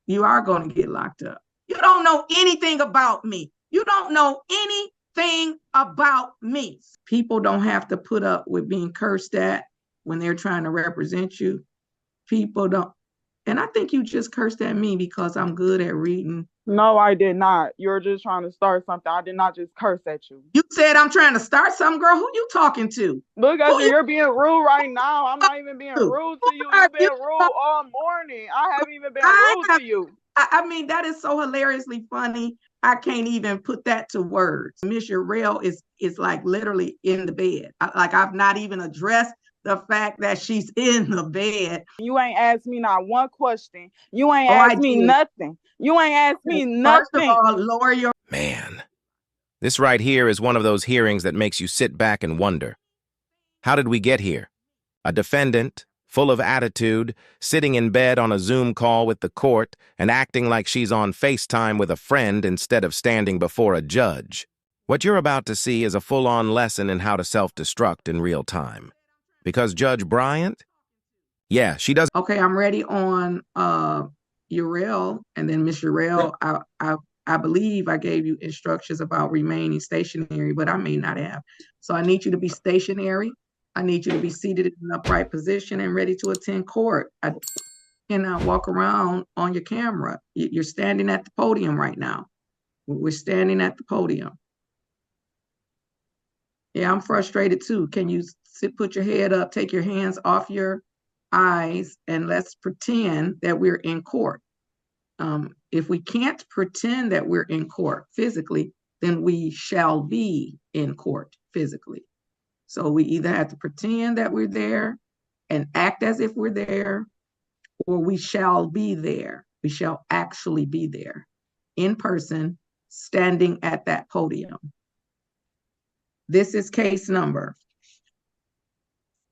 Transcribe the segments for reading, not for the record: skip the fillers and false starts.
You are going to get locked up. You don't know anything about me. You don't know anything about me. People don't have to put up with being cursed at when they're trying to represent you. People don't. And I think you just cursed at me because I'm good at reading. No, I did not. You're just trying to start something. I did not just curse at you. You said I'm trying to start something, girl. Who you talking to? Look at Who you. you You're being rude right now. I'm not even being to? rude Who to you. are You've you? been rude all morning. I haven't even been I rude have. to you. I mean, that is so hilariously funny. I can't even put that to words. Miss Urell is like literally in the bed. Like I've not even addressed the fact that she's in the bed. You ain't asked me not one question. You ain't Oh, I asked me did. nothing. You ain't asked me First of nothing. all, lower your. Man, this right here is one of those hearings that makes you sit back and wonder. How did we get here? A defendant, full of attitude, sitting in bed on a Zoom call with the court and acting like she's on FaceTime with a friend instead of standing before a judge. What you're about to see is a full-on lesson in how to self-destruct in real time. Because Judge Bryant? Yeah, she does. Okay, I'm ready on Urell, and then Miss Urell. I believe I gave you instructions about remaining stationary, but I may not have. So I need you to be stationary. I need you to be seated in an upright position and ready to attend court. I cannot walk around on your camera. You're standing at the podium right now. We're standing at the podium. Yeah, I'm frustrated too. Can you put your head up, take your hands off your eyes, and let's pretend that we're in court. If we can't pretend that we're in court physically, then we shall be in court physically. So we either have to pretend that we're there and act as if we're there, or we shall be there. We shall actually be there in person, standing at that podium. This is case number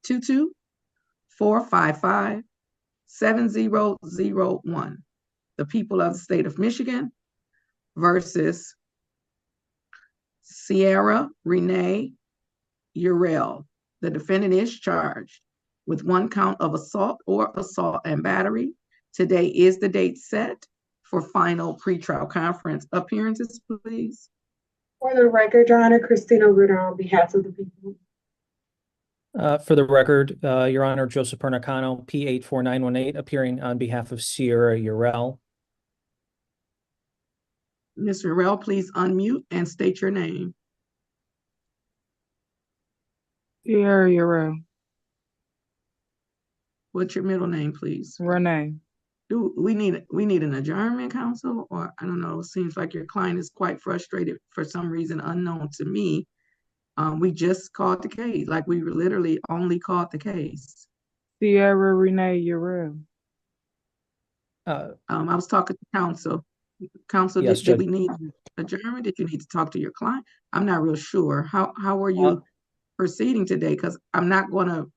224557001. The people of the state of Michigan versus Sierra Renee Urell. The defendant is charged with one count of assault or assault and battery. Today is the date set for final pretrial conference. Appearances, please. For the record, Your Honor, Christina Ruder on behalf of the people. For the record, Your Honor, Joseph Pernicano, P84918, appearing on behalf of Sierra Urell. Ms. Urell, please unmute and state your name. Sierra Urell. What's your middle name, please? Renee. Do we need an adjournment, counsel? Or I don't know, it seems like your client is quite frustrated for some reason unknown to me. We just called the case, like we literally only called the case. Sierra Renee Urell. I was talking to counsel. Counsel, yes, did we need adjournment? Did you need to talk to your client? I'm not real sure. How are you proceeding today? Because I'm not going to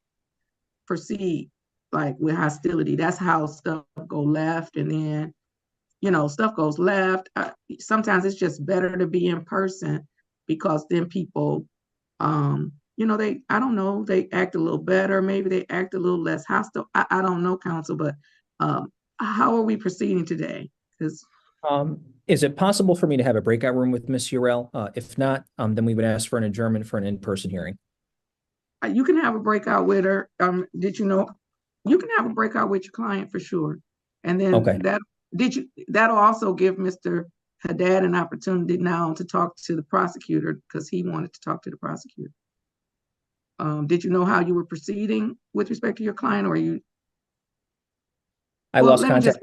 proceed like with hostility. That's how stuff go left, and then stuff goes left. Sometimes it's just better to be in person because then people, I don't know, they act a little better. Maybe they act a little less hostile. I don't know, counsel, but how are we proceeding today? Because is it possible for me to have a breakout room with Ms. Urell? If not, then we would ask for an adjournment for an in-person hearing. You can have a breakout with her. Did you know you can have a breakout with your client for sure? And then okay. That'll also give Mr. Haddad an opportunity now to talk to the prosecutor because he wanted to talk to the prosecutor. Did you know how you were proceeding with respect to your client, or you? I lost contact.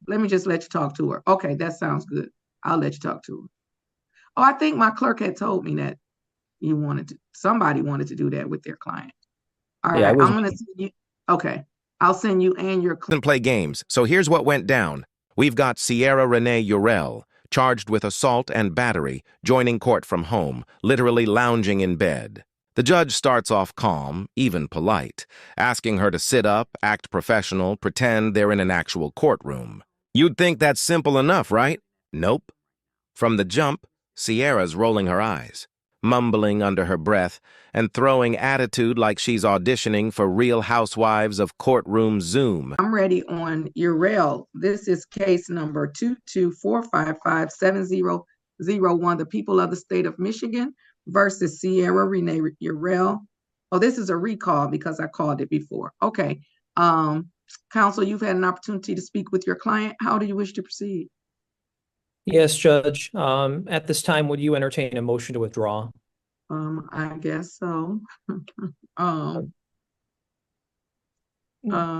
Let me just let you talk to her. Okay, that sounds good. I'll let you talk to her. Oh, I think my clerk had told me that somebody wanted to do that with their client. All right, I'm going to send you. Okay, I'll send you and your client. Play games. So here's what went down. We've got Sierra Renee Urell, charged with assault and battery, joining court from home, literally lounging in bed. The judge starts off calm, even polite, asking her to sit up, act professional, pretend they're in an actual courtroom. You'd think that's simple enough, right? Nope. From the jump, Sierra's rolling her eyes. mumbling under her breath, and throwing attitude like she's auditioning for Real Housewives of Courtroom Zoom. I'm ready on Uriel. This is case number 224557001, the people of the state of Michigan versus Sierra Renee Uriel. Oh, this is a recall because I called it before. Okay. Counsel, you've had an opportunity to speak with your client. How do you wish to proceed? Yes, Judge. At this time, would you entertain a motion to withdraw? I guess so.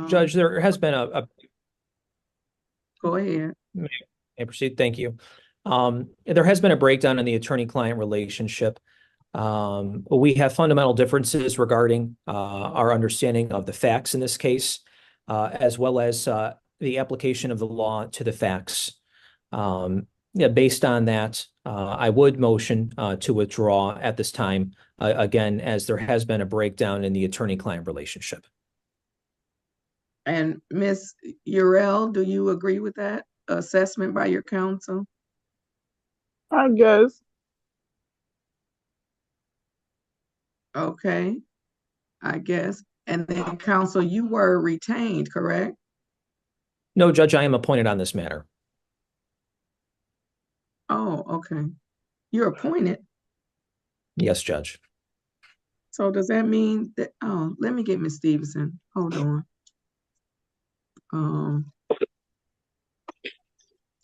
Judge, there has been a Go ahead. May I proceed? Thank you. There has been a breakdown in the attorney-client relationship. We have fundamental differences regarding our understanding of the facts in this case, as well as the application of the law to the facts. Based on that, I would motion to withdraw at this time, again, as there has been a breakdown in the attorney-client relationship. And Ms. Uriel, do you agree with that assessment by your counsel? I guess. Okay, I guess. And then counsel, you were retained, correct? No, Judge, I am appointed on this matter. Oh, okay. You're appointed. Yes, Judge. So does that mean that, oh, let me get Ms. Stevenson. Hold on.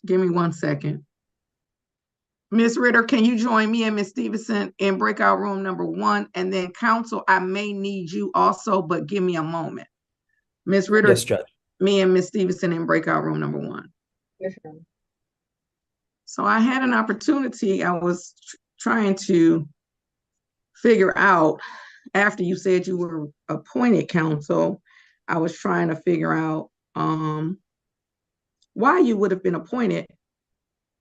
Give me 1 second. Ms. Ritter, can you join me and Ms. Stevenson in breakout room number 1? And then counsel, I may need you also, but give me a moment. Ms. Ritter, Yes, Judge. me and Ms. Stevenson in breakout room number 1. Yes, ma'am. So I had an opportunity. I was trying to figure out, after you said you were appointed counsel, I was trying to figure out why you would have been appointed,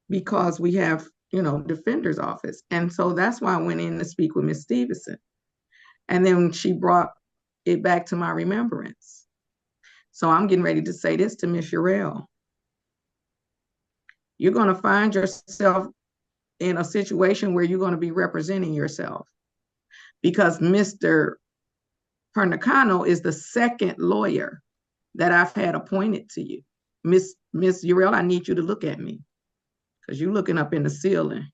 because we have, defender's office. And so that's why I went in to speak with Ms. Stevenson. And then she brought it back to my remembrance. So I'm getting ready to say this to Ms. Uriel. You're going to find yourself in a situation where you're going to be representing yourself, because Mr. Pernicano is the second lawyer that I've had appointed to you. Miss Uriel, I need you to look at me, because you're looking up in the ceiling.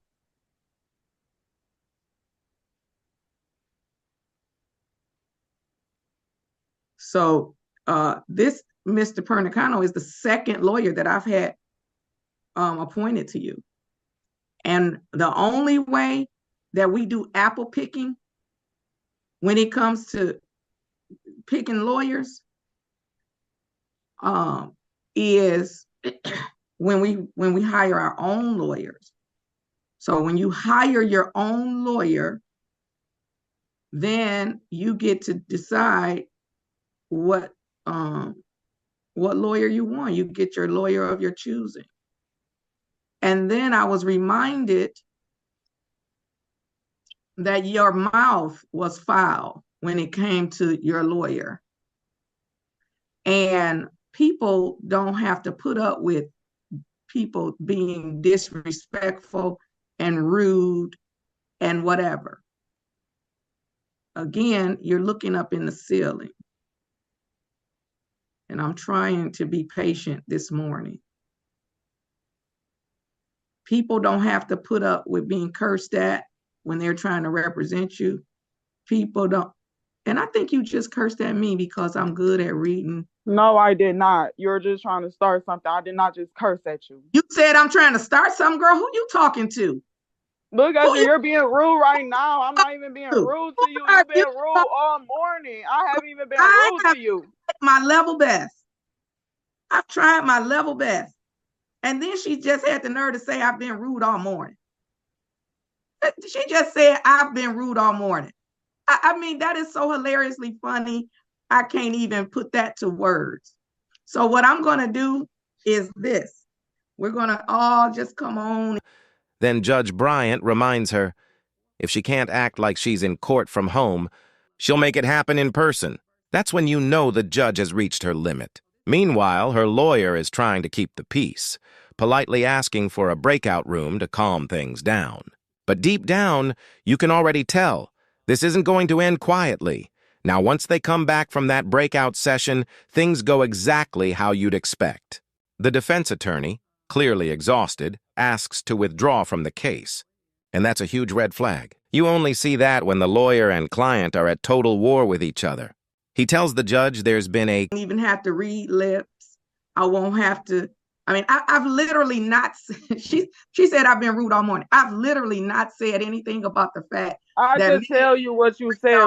So this Mr. Pernicano is the second lawyer that I've had appointed to you. And the only way that we do apple picking when it comes to picking lawyers is when we hire our own lawyers. So when you hire your own lawyer, then you get to decide what lawyer you want. You get your lawyer of your choosing. And then I was reminded that your mouth was foul when it came to your lawyer. And people don't have to put up with people being disrespectful and rude and whatever. Again, you're looking up in the ceiling. And I'm trying to be patient this morning. People don't have to put up with being cursed at when they're trying to represent you. People don't. And I think you just cursed at me because I'm good at reading. No, I did not. You're just trying to start something. I did not just curse at you. You said I'm trying to start something, girl. Who you talking to? Look at you. You're being rude right now. I'm not even being rude to you. You've been rude all morning. I haven't even been rude to you. My level best. I've tried my level best. And then she just had the nerve to say I've been rude all morning. She just said I've been rude all morning. I mean, that is so hilariously funny. I can't even put that to words. So what I'm going to do is this. We're going to all just come on. Then Judge Bryant reminds her, if she can't act like she's in court from home, she'll make it happen in person. That's when you know the judge has reached her limit. Meanwhile, her lawyer is trying to keep the peace, politely asking for a breakout room to calm things down. But deep down, you can already tell this isn't going to end quietly. Now, once they come back from that breakout session, things go exactly how you'd expect. The defense attorney, clearly exhausted, asks to withdraw from the case. And that's a huge red flag. You only see that when the lawyer and client are at total war with each other. He tells the judge there's been a don't even have to read lips. I won't have to. I mean, I've literally not. She said I've been rude all morning. I've literally not said anything about the fact I that just tell you what you said.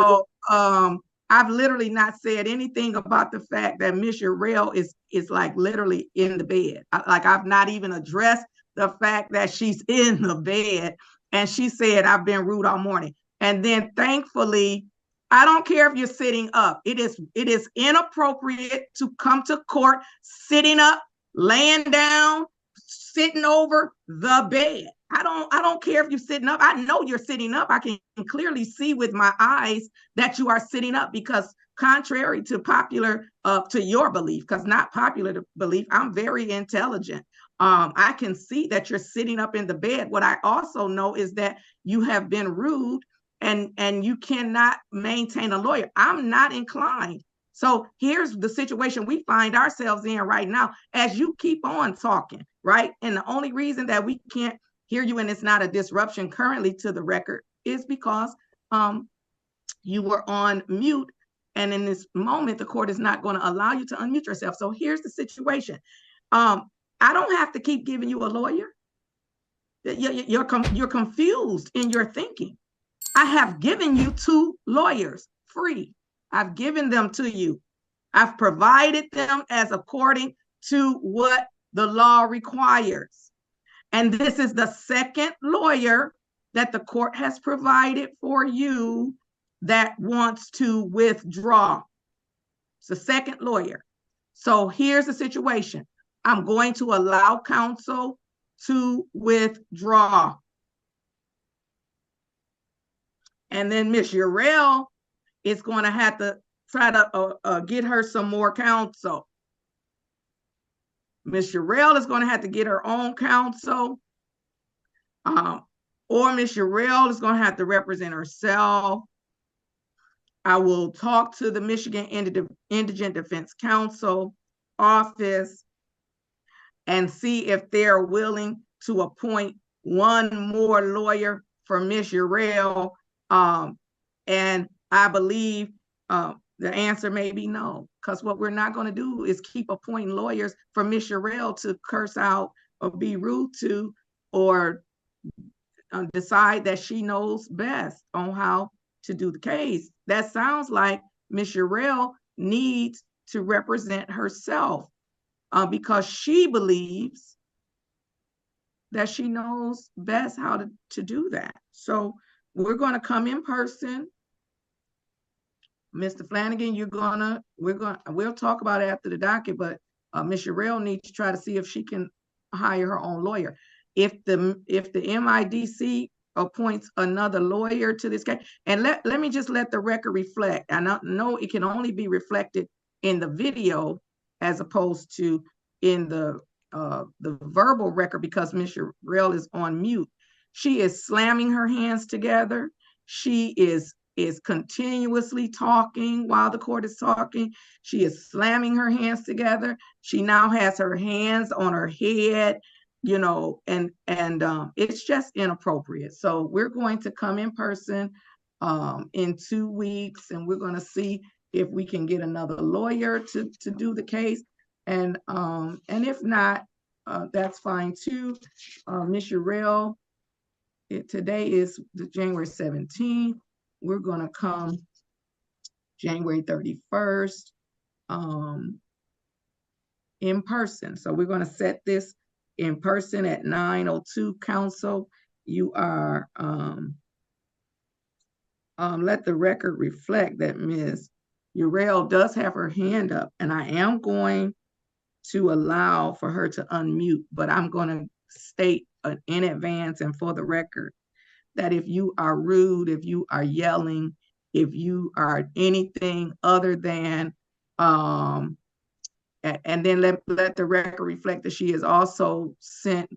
I've literally not said anything about the fact that Miss Urell is like literally in the bed. Like I've not even addressed the fact that she's in the bed, and she said I've been rude all morning. And then thankfully, I don't care if you're sitting up. It is inappropriate to come to court sitting up, laying down, sitting over the bed. I don't care if you're sitting up. I know you're sitting up. I can clearly see with my eyes that you are sitting up, because contrary to to your belief, because not popular to belief, I'm very intelligent. I can see that you're sitting up in the bed. What I also know is that you have been rude, and you cannot maintain a lawyer. I'm not inclined. So here's the situation we find ourselves in right now as you keep on talking, right? And the only reason that we can't hear you and it's not a disruption currently to the record is because you were on mute, and in this moment the court is not going to allow you to unmute yourself. So here's the situation. I don't have to keep giving you a lawyer. You're confused in your thinking. I have given you 2 lawyers free. I've given them to you. I've provided them as according to what the law requires. And this is the second lawyer that the court has provided for you that wants to withdraw. It's the second lawyer. So here's the situation. I'm going to allow counsel to withdraw. And then Miss Urell is going to have to try to get her some more counsel. Miss Urell is going to have to get her own counsel, or Miss Urell is going to have to represent herself. I will talk to the Michigan Indigent Defense Counsel office and see if they're willing to appoint one more lawyer for Miss Urell. And I believe the answer may be no, because what we're not going to do is keep appointing lawyers for Miss Urell to curse out or be rude to, or decide that she knows best on how to do the case. That sounds like Miss Urell needs to represent herself because she believes that she knows best how to do that. So we're going to come in person. Mr. Flanagan, we'll talk about it after the docket, but Ms. Urell needs to try to see if she can hire her own lawyer. If the MIDC appoints another lawyer to this case, and let me just let the record reflect. I know it can only be reflected in the video as opposed to in the verbal record, because Ms. Urell is on mute. She is slamming her hands together. She is continuously talking while the court is talking. She is slamming her hands together. She now has her hands on her head, and it's just inappropriate. So we're going to come in person in 2 weeks, and we're going to see if we can get another lawyer to do the case. And if not, that's fine too. Ms. Urell, today is the January 17th. We're going to come January 31st in person. So we're going to set this in person at 9:02. Counsel, you are, let the record reflect that Ms. Urell does have her hand up, and I am going to allow for her to unmute, but I'm going to state in advance and for the record that if you are rude, if you are yelling, if you are anything other than, and then let the record reflect that she has also sent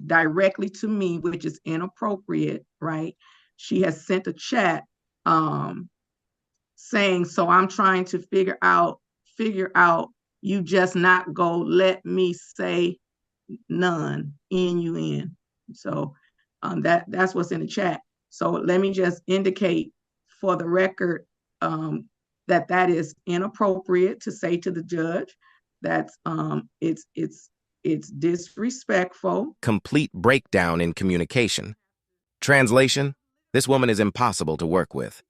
directly to me, which is inappropriate, right? She has sent a chat saying, so I'm trying to figure out, you just not go let me say none, N-U-N. So that's what's in the chat. So let me just indicate for the record that is inappropriate to say to the judge. That's it's disrespectful. Complete breakdown in communication. Translation: this woman is impossible to work with.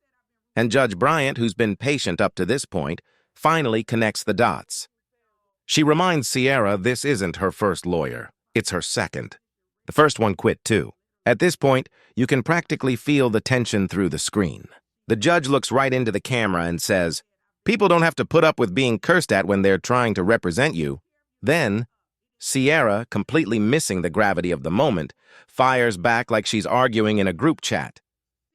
And Judge Bryant, who's been patient up to this point, finally connects the dots. She reminds Sierra this isn't her first lawyer, it's her second. The first one quit too. At this point, you can practically feel the tension through the screen. The judge looks right into the camera and says, "People don't have to put up with being cursed at when they're trying to represent you." Then, Sierra, completely missing the gravity of the moment, fires back like she's arguing in a group chat.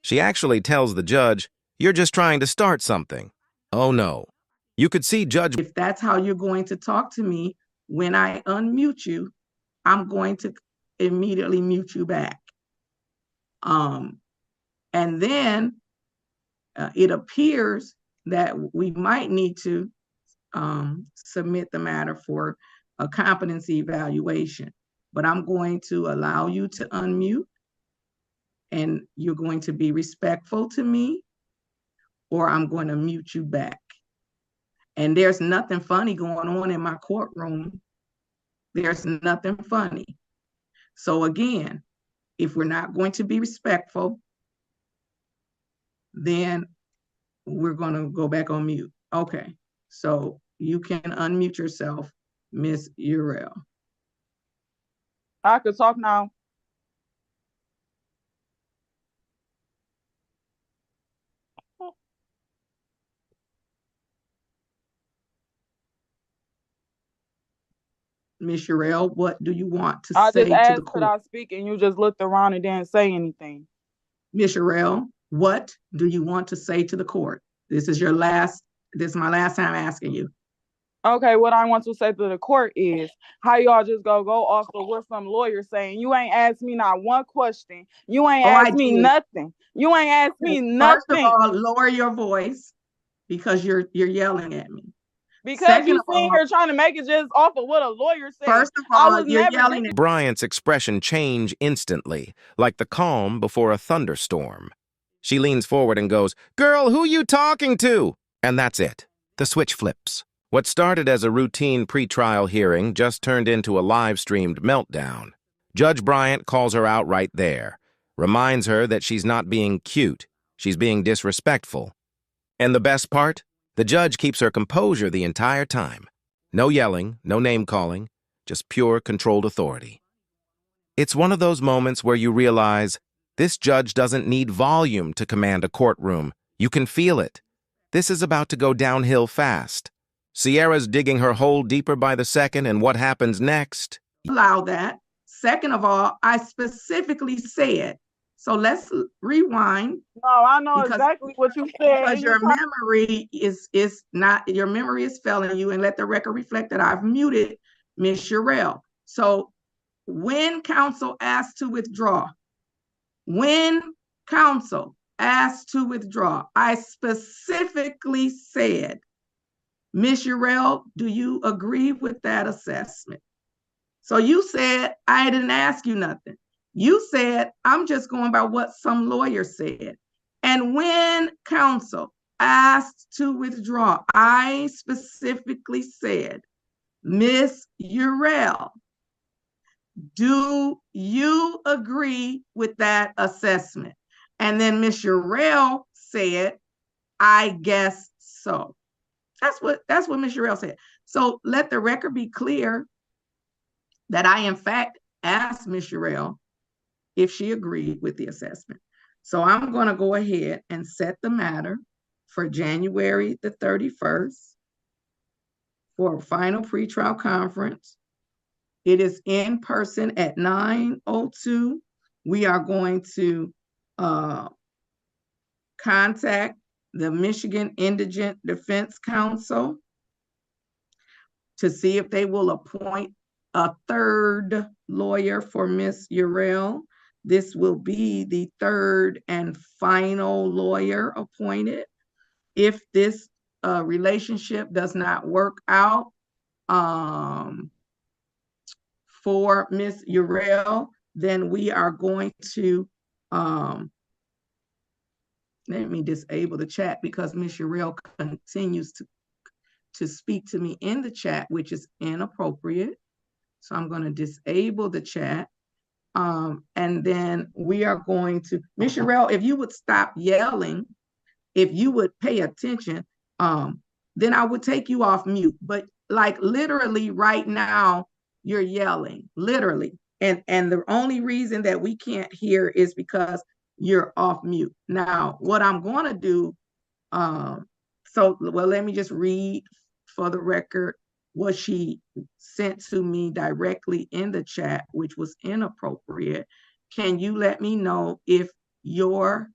She actually tells the judge, "You're just trying to start something." Oh no. You could see Judge... If that's how you're going to talk to me, when I unmute you, I'm going to immediately mute you back. And then it appears that we might need to submit the matter for a competency evaluation, but I'm going to allow you to unmute, and you're going to be respectful to me, or I'm going to mute you back. And there's nothing funny going on in my courtroom. There's nothing funny. So again, if we're not going to be respectful, then we're going to go back on mute. Okay, so you can unmute yourself, Miss Urel. I could talk now. Miss Urel, what do you want to I say just to asked, the could court? I speak, and you just looked around and didn't say anything. Miss Urel, what do you want to say to the court? This is my last time asking you. Okay, what I want to say to the court is, how y'all just go off of what some lawyer saying? You ain't asked me not one question. You ain't asked me nothing. You ain't asked me nothing. First of all, lower your voice because you're yelling at me. Because you sitting here trying to make it just off of what a lawyer said. First of all, you're yelling at Bryant's expression change instantly, like the calm before a thunderstorm. She leans forward and goes, "Girl, who you talking to?" And that's it. The switch flips. What started as a routine pretrial hearing just turned into a live-streamed meltdown. Judge Bryant calls her out right there, reminds her that she's not being cute, she's being disrespectful. And the best part? The judge keeps her composure the entire time. No yelling, no name-calling, just pure controlled authority. It's one of those moments where you realize this judge doesn't need volume to command a courtroom. You can feel it. This is about to go downhill fast. Sierra's digging her hole deeper by the second, and what happens next? Allow that. Second of all, I specifically said, so let's rewind. No, I know exactly what you said. Because your memory your memory is failing you, and let the record reflect that I've muted Ms. Urel. So when counsel asked to withdraw, I specifically said, Ms. Urel, do you agree with that assessment? So you said, I didn't ask you nothing. You said, I'm just going by what some lawyer said. And when counsel asked to withdraw, I specifically said, Ms. Urel, do you agree with that assessment? And then Ms. Urel said, I guess so. That's what Ms. Urel said. So let the record be clear that I, in fact, asked Ms. Urel if she agreed with the assessment. So I'm going to go ahead and set the matter for January the 31st for a final pretrial conference. It is in person at 9:02. We are going to contact the Michigan Indigent Defense Council to see if they will appoint a third lawyer for Miss Urell. This will be the third and final lawyer appointed. If this relationship does not work out for Miss Urell, then we are going to, let me disable the chat because Miss Urell continues to speak to me in the chat, which is inappropriate. So I'm going to disable the chat. And then we are going to, Miss Urell, if you would stop yelling, if you would pay attention, then I would take you off mute. But like literally right now, you're yelling, literally. And the only reason that we can't hear is because you're off mute. Now, what I'm going to do, let me just read for the record what she sent to me directly in the chat, which was inappropriate. Can you let me know if you're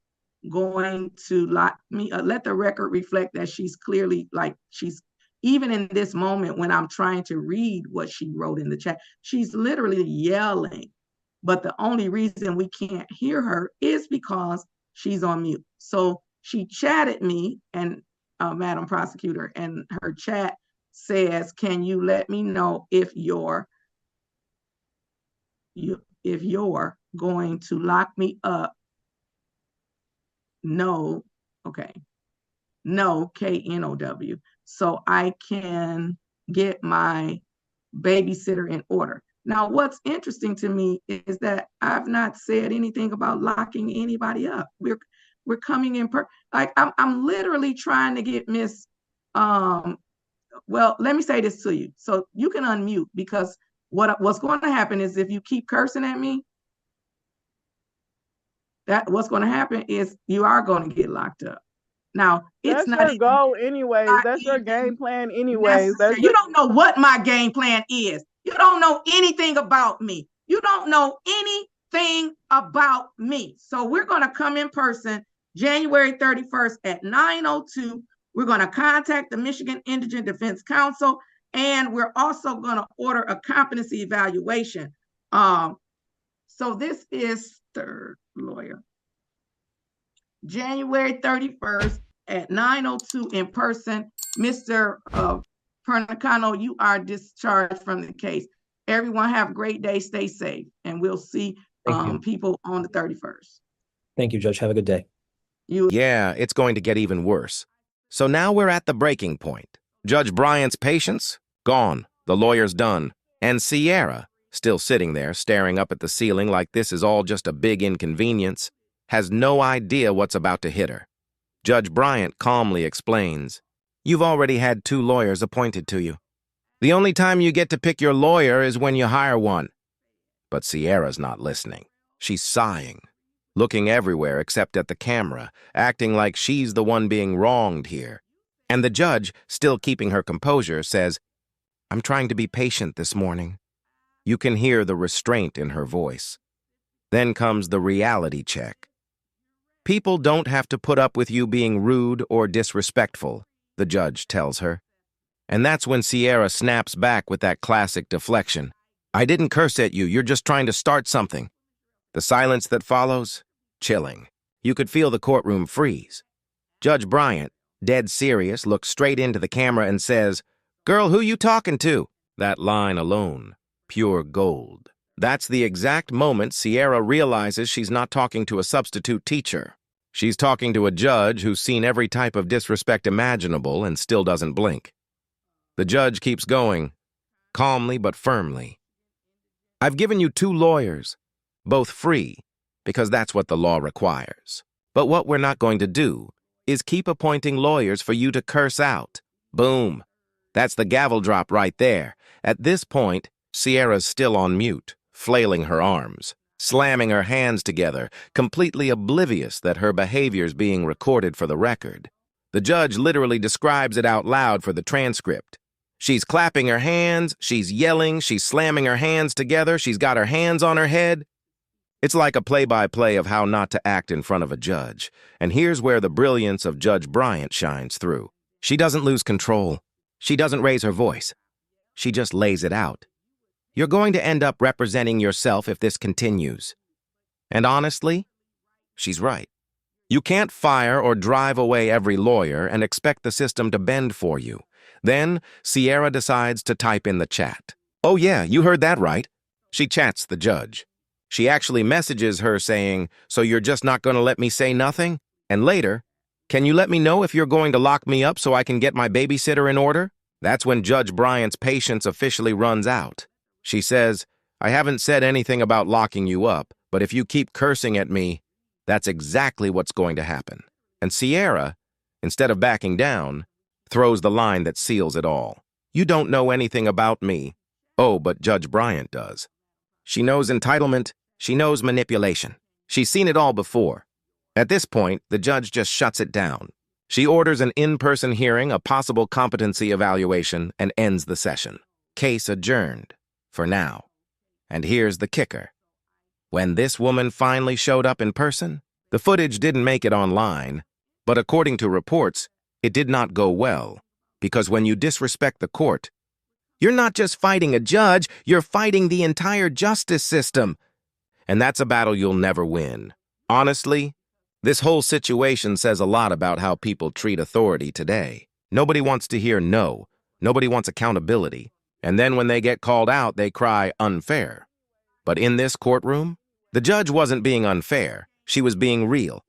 going to let the record reflect that she's clearly, like, she's, even in this moment when I'm trying to read what she wrote in the chat, she's literally yelling. But the only reason we can't hear her is because she's on mute. So she chatted me, and Madam Prosecutor, and her chat says, can you let me know if you're going to lock me up? No, okay. No, KNOW. So I can get my babysitter in order. Now, what's interesting to me is that I've not said anything about locking anybody up. We're coming in like I'm literally trying to get Miss well, let me say this to you. So you can unmute, because what's going to happen is if you keep cursing at me, what's going to happen is you are going to get locked up. Now, it's that's not your goal anyways. That's your game plan anyways. You don't know what my game plan is. You don't know anything about me. You don't know anything about me. So we're going to come in person January 31st at 9:02. We're going to contact the Michigan Indigent Defense Council, and we're also going to order a competency evaluation. So this is third lawyer. January 31st at 9:02 in person. Mr. Pernicano, you are discharged from the case. Everyone have a great day. Stay safe, and we'll see people on the 31st. Thank you, Judge. Have a good day. Yeah, it's going to get even worse. So now we're at the breaking point. Judge Bryant's patience? Gone. The lawyer's done. And Sierra, still sitting there staring up at the ceiling like this is all just a big inconvenience, has no idea what's about to hit her. Judge Bryant calmly explains, "You've already had 2 lawyers appointed to you. The only time you get to pick your lawyer is when you hire one." But Sierra's not listening. She's sighing, looking everywhere except at the camera, acting like she's the one being wronged here. And the judge, still keeping her composure, says, "I'm trying to be patient this morning." You can hear the restraint in her voice. Then comes the reality check. People don't have to put up with you being rude or disrespectful, the judge tells her. And that's when Sierra snaps back with that classic deflection. "I didn't curse at you, you're just trying to start something." The silence that follows? Chilling. You could feel the courtroom freeze. Judge Bryant, dead serious, looks straight into the camera and says, "Girl, who you talking to?" That line alone, pure gold. That's the exact moment Sierra realizes she's not talking to a substitute teacher. She's talking to a judge who's seen every type of disrespect imaginable and still doesn't blink. The judge keeps going, calmly but firmly. "I've given you 2 lawyers, both free, because that's what the law requires. But what we're not going to do is keep appointing lawyers for you to curse out." Boom. That's the gavel drop right there. At this point, Sierra's still on mute, flailing her arms, slamming her hands together, completely oblivious that her behavior's being recorded for the record. The judge literally describes it out loud for the transcript. She's clapping her hands, she's yelling, she's slamming her hands together, she's got her hands on her head. It's like a play-by-play of how not to act in front of a judge. And here's where the brilliance of Judge Bryant shines through. She doesn't lose control. She doesn't raise her voice. She just lays it out. You're going to end up representing yourself if this continues. And honestly, she's right. You can't fire or drive away every lawyer and expect the system to bend for you. Then, Sierra decides to type in the chat. Oh yeah, you heard that right. She chats the judge. She actually messages her saying, "So you're just not going to let me say nothing?" And later, "Can you let me know if you're going to lock me up so I can get my babysitter in order?" That's when Judge Bryant's patience officially runs out. She says, "I haven't said anything about locking you up, but if you keep cursing at me, that's exactly what's going to happen." And Sierra, instead of backing down, throws the line that seals it all. "You don't know anything about me." Oh, but Judge Bryant does. She knows entitlement. She knows manipulation. She's seen it all before. At this point, the judge just shuts it down. She orders an in-person hearing, a possible competency evaluation, and ends the session. Case adjourned. For now. And here's the kicker. When this woman finally showed up in person, the footage didn't make it online, but according to reports, it did not go well, because when you disrespect the court, you're not just fighting a judge, you're fighting the entire justice system. And that's a battle you'll never win. Honestly, this whole situation says a lot about how people treat authority today. Nobody wants to hear no. Nobody wants accountability. And then when they get called out, they cry unfair. But in this courtroom, the judge wasn't being unfair. She was being real.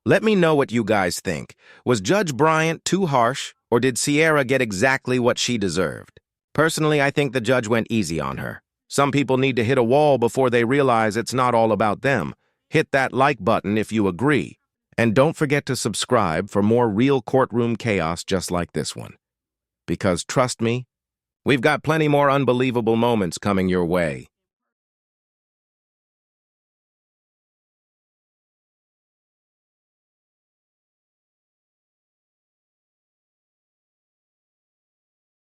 Let me know what you guys think. Was Judge Bryant too harsh, or did Sierra get exactly what she deserved? Personally, I think the judge went easy on her. Some people need to hit a wall before they realize it's not all about them. Hit that like button if you agree. And don't forget to subscribe for more real courtroom chaos just like this one. Because trust me, we've got plenty more unbelievable moments coming your way.